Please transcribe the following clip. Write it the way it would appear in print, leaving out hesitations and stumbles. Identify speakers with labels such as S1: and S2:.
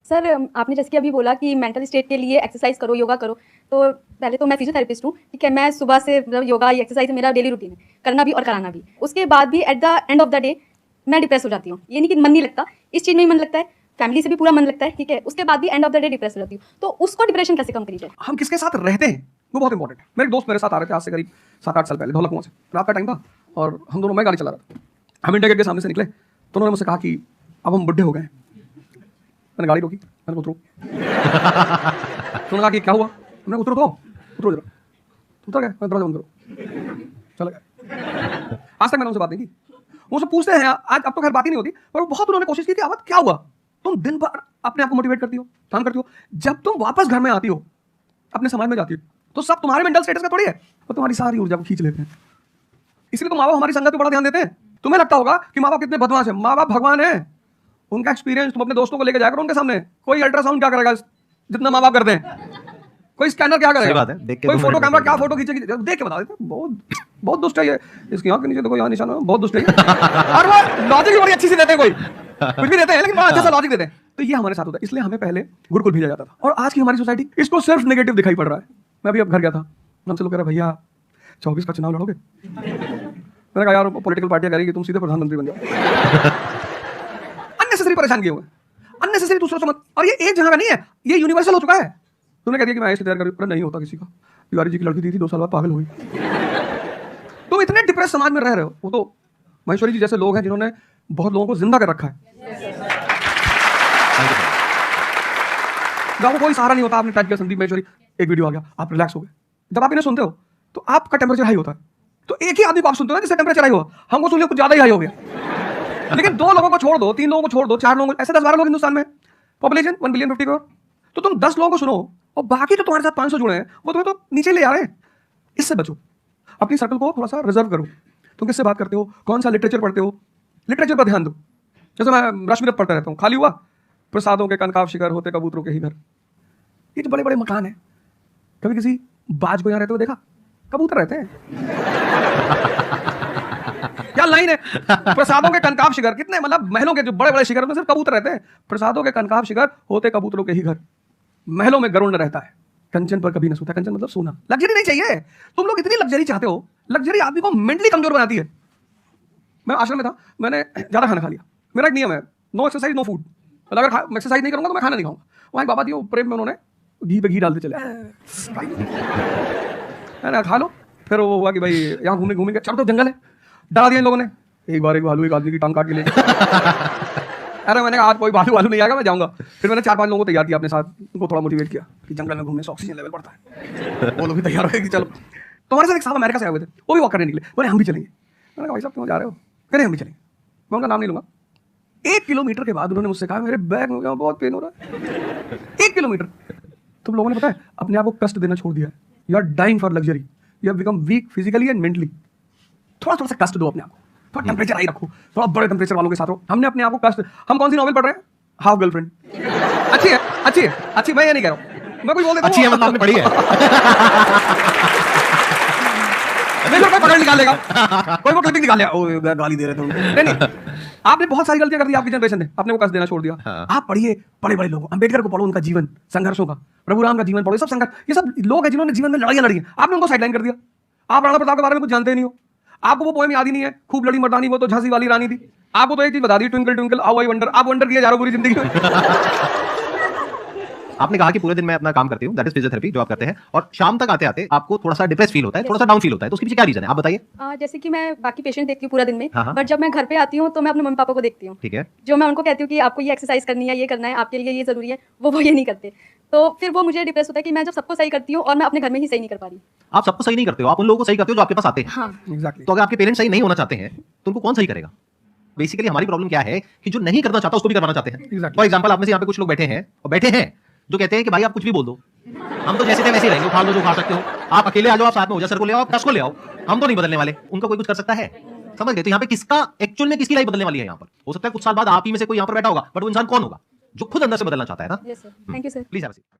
S1: Sir आपने जैसे कि अभी बोला कि मेंटल स्टेट के लिए एक्सरसाइज करो, योगा करो। तो पहले तो मैं फिजियोथेरेपिस्ट हूँ, ठीक है। मैं सुबह से मतलब योगा एक्सरसाइज मेरा डेली रूटीन है, करना भी और कराना भी। उसके बाद भी at the end of the day मैं डिप्रेस हो जाती हूँ। ये नहीं कि मन नहीं लगता, इस चीज़ में ही मन लगता है, फैमिली से भी पूरा मन लगता है, ठीक है। उसके बाद भी end of the day depress हो जाती हूँ। तो उसको डिप्रेशन कैसे कम करी जाए?
S2: हम किसके साथ रहते हैं वो बहुत इंपॉर्टेंट है। मेरे एक दोस्त मेरे साथ आ रहे थे आज से करीब 7-8 साल पहले, ढोलक कुआं से। रात का टाइम था और हम दोनों, मैं गाड़ी चला रहा था, हम इंडिया गेट के सामने से निकले तो उन्होंने मुझसे कहा कि अब हम बुढ़े हो गए हैं। मैंने गाड़ी रोकी, मैंने उतरो। तो उन्होंने कहा कि क्या हुआ? मैंने उतरो तो, उतरो जरा। उतर गए, मैं दरवाजा बंद करो, चले गए। आज तक मैंने उनसे बात नहीं की। वो मुझसे पूछते हैं आज, अब तो खैर बात ही नहीं होती, पर बहुत उन्होंने कोशिश की कि अब क्या हुआ? तुम दिन भर अपने आप को मोटिवेट करती हो, काम करती हो, जब तुम वापस घर में आती हो, अपने समाज में जाती हो, तो सब तुम्हारे मेंटल स्टेटस का थोड़ी है, तो तुम्हारी सारी ऊर्जा को खींच लेते हैं। इसलिए तो माँ बाप हमारी संगत पे बड़ा ध्यान देते हैं। तुम्हें लगता होगा कि माँ बाप कितने बदमाश है, माँ बाप भगवान है। उनका एक्सपीरियंस तुम अपने दोस्तों को लेकर जाकर उनके सामने, कोई अल्ट्रासाउंड क्या करेगा जितना माँ बाप करते हैं, कोई स्कैनर क्या करेगा, कोई फोटो कैमरा क्या फोटो खींचेगी, देख के बता देते हैं। बहुत दुष्ट है ये, इसकी आंख के नीचे देखो, यहाँ निशान है, बहुत दुष्ट है और वो लॉजिक भी बड़ी अच्छी सी देते हैं, कोई कुछ भी देते हैं लेकिन बड़ा अच्छा सा लॉजिक देते हैं। तो ये हमारे साथ होता है। इसलिए हमें पहले गुरुकुल भेजा जाता था और आज की हमारी सोसाइटी इसको सिर्फ नेगेटिव दिखाई पड़ रहा है। मैं अभी अब घर गया था, हमसे लोग कह रहे भैया 24 का चुनाव लड़ोगे? मैंने कहा यार पॉलिटिकल पार्टियां कह रही कि तुम सीधे प्रधानमंत्री बन जाओ। अननेसेसरी परेशान किए हुए, अननेसेसरी दूसरों से मत। और ये एक जगह का नहीं है, ये यूनिवर्सल हो चुका है। तुमने कह दिया कि मैं ऐसे तैयार कर, नहीं होता किसी का। तिवारी जी की लड़की थी 2 साल बाद पागल हुई। तुम इतने डिप्रेस समाज में रह रहे हो। वो तो महेश्वरी जी जैसे लोग हैं जिन्होंने बहुत लोगों को जिंदा कर रखा है। आपको कोई सहारा नहीं होता, आपने टाइप किया संदीप महेश्वरी, एक वीडियो आ गया, आप रिलैक्स हो गए। जब आप इन्हें सुनते हो तो आपका टेम्परेचर हाई होता है। तो एक ही आदमी को आप सुनते हो जिससे टेम्परेचर हाई हुआ, हमको सुन लिया कुछ ज्यादा ही हाई हो गया। लेकिन 2 लोगों को छोड़ दो, 3 लोगों को छोड़ दो, 4 लोगों को, ऐसे 10-12 लोग हिंदुस्तान में, पॉपुलेशन 1 बिलियन 50 करोड़। तो तुम 10 लोगों को सुनो और बाकी जो तुम्हारे साथ 500 जुड़े हैं वो तुम्हें तो नीचे ले आ रहे हैं। इससे बचो, अपनी सर्कल को थोड़ा सा रिजर्व करो। तुम किससे बात करते हो, कौन सा लिटरेचर पढ़ते हो, लिटरेचर पर ध्यान दो। जैसे मैं रश्मिरथ पढ़ता रहता हूँ, खाली हुआ प्रसादों के कनकाव शिखर होते कबूतरों के ही घर। ये जो बड़े बड़े मकान है, कभी किसी बाज को यहाँ रहते हुए देखा? कबूतर रहते हैं। क्या लाइन है, प्रसादों के कनकाव शिखर, कितने मतलब महलों के जो बड़े बड़े शिखर में सिर्फ कबूतर रहते हैं। प्रसादों के कनकाव शिखर होते कबूतरों के ही घर, महलों में गरुड़ रहता है, कंचन पर कभी न सोता। कंचन मतलब सोना। लग्जरी नहीं चाहिए। तुम लोग इतनी लग्जरी चाहते हो, लग्जरी आदमी को मेंटली कमजोर बनाती है। मैं आश्रम में था, मैंने ज्यादा खाना खा लिया। मेरा एक नियम है, नो एक्सरसाइज नो फूड। मतलब अगर एक्सरसाइज नहीं करूंगा तो मैं खाना नहीं खाऊंगा। वहाँ बाबा जी प्रेम में उन्होंने घी पे घी डालते चले, मैंने खा लो। फिर वो हुआ कि भाई यहाँ घूमेंगे, चलो तो जंगल है, डरा दिया इन लोगों ने। एक बार एक भालू एक आदमी की टांग काट के ले अरे मैंने कहा आज कोई भालू नहीं आएगा, मैं जाऊंगा। फिर मैंने 4-5 लोगों को तैयार किया अपने साथ, उनको थोड़ा मोटिवेट किया कि जंगल में घूमने से ऑक्सीजन लेवल बढ़ता है। वो लोग भी तैयार हो गए कि चलो। तो हमारे साथ एक साहब अमेरिका से आए हुए थे, वो भी वॉक करने निकले, बोले हम भी चलेंगे। मैंने कहा भाई साहब क्यों जा रहे हो? कह रहे हम भी चलेंगे। मैं उनका नाम नहीं लूंगा। 1 किलोमीटर के बाद उन्होंने मुझसे कहा मेरे बैग में बहुत पेन हो रहा है। 1 किलोमीटर। तुम लोगों ने पता है अपने आप को कष्ट देना छोड़ दिया है। You are dying for luxury, you have become weak physically and mentally. थोड़ा सा कष्ट दो अपने आप को, थोड़ा टेम्परेचर हाई रखो, थोड़ा बड़े टेम्परेचर वालों के साथ रहो। हमने अपने आप को कष्ट, हम कौन सी नॉवेल पढ़ रहे हैं? Half girlfriend. अच्छी है, अच्छी है, अच्छी। मैं ये नहीं कह रहा हूं, मैं कुछ बोल देता हूं, अच्छी है मतलब आपने पढ़ी है। नहीं कोई पकड़ निकाल लेगा, कोई वो क्लिपिंग निकाल लेगा, ओ गाली दे रहे थे। नहीं, आपने बहुत सारी गलतियां कर दी आपकी जनरेशन ने, अपने को कष्ट देना छोड़ दिया। आप पढ़िए बड़े बड़े लोगों, अंबेडकर को पढ़ो, उनका जीवन संघर्षों का, प्रभु राम का जीवन पढ़ो, सब संघर्ष, ये सब लोग हैं जिन्होंने जीवन में लड़ाइयां लड़ी हैं। आपने उनको साइडलाइन कर दिया। आप राणा प्रताप के बारे में कुछ जानते नहीं हो, आपको वो पोएम याद ही नहीं है, खूब लड़ी मर्दानी वो तो झांसी वाली रानी थी। आपको तो एक चीज बता दी, twinkle twinkle how I wonder. आप वंडर किए जा रहे हो पूरी जिंदगी में।
S3: आपने कहा कि पूरे दिन मैं अपना काम करती हूँ, दैट इज फिजियोथेरेपी जो आप करते हैं, और शाम तक आते आते आपको थोड़ा सा डिप्रेस फील होता है, थोड़ा सा डाउन फील होता है, तो उसके पीछे क्या रीजन है आप बताइए।
S1: जैसे कि मैं बाकी पेशेंट देखती हूँ पूरा दिन में,
S3: हाँ।
S1: बट जब मैं घर पे आती हूँ तो मैं अपने मम्मी पापा को देखती हूँ,
S3: ठीक है,
S1: जो मैं उनको कहती हूँ कि आपको ये एक्सरसाइज करनी है, ये करना है, आपके लिए ये जरूरी है, वो ये नहीं करते। तो फिर वो मुझे डिप्रेस होता है कि मैं जब सबको सही करती हूँ और मैं अपने घर में ही सही नहीं कर पा रही।
S3: आप सबको सही नहीं करते हो, आप उन लोगों को सही करते हो जो आपके पास आते हैं।
S1: हाँ
S2: एग्जैक्टली।
S3: तो अगर आपके पेरेंट्स सही नहीं होना चाहते हैं तो उनको कौन सही करेगा? बेसिकली हमारी प्रॉब्लम क्या है कि जो नहीं करना चाहता उसको भी करवाना चाहते हैं। फॉर एग्जाम्पल आप में से यहाँ पे कुछ लोग बैठे हैं और बैठे हैं जो कहते हैं कि भाई आप कुछ भी बोल दो, हम तो जैसे थे वैसे ही रहेंगे, खा लो जो खा सकते हो, आप अकेले आ जाओ, आप साथ में हो जाओ, सर को ले आओ, 10 को ले आओ, हम तो नहीं बदलने वाले। उनका कोई कुछ कर सकता है? समझ गए? तो यहाँ पे किसका एक्चुअल में किसकी लाइफ बदलने वाली है? यहाँ पर हो सकता है कुछ साल बाद आप ही में से कोई यहाँ पर बैठा होगा, बट वो इंसान कौन होगा? जो खुद अंदर से बदलना चाहता है ना।
S1: Yes sir, thank you sir.
S3: Please have a seat.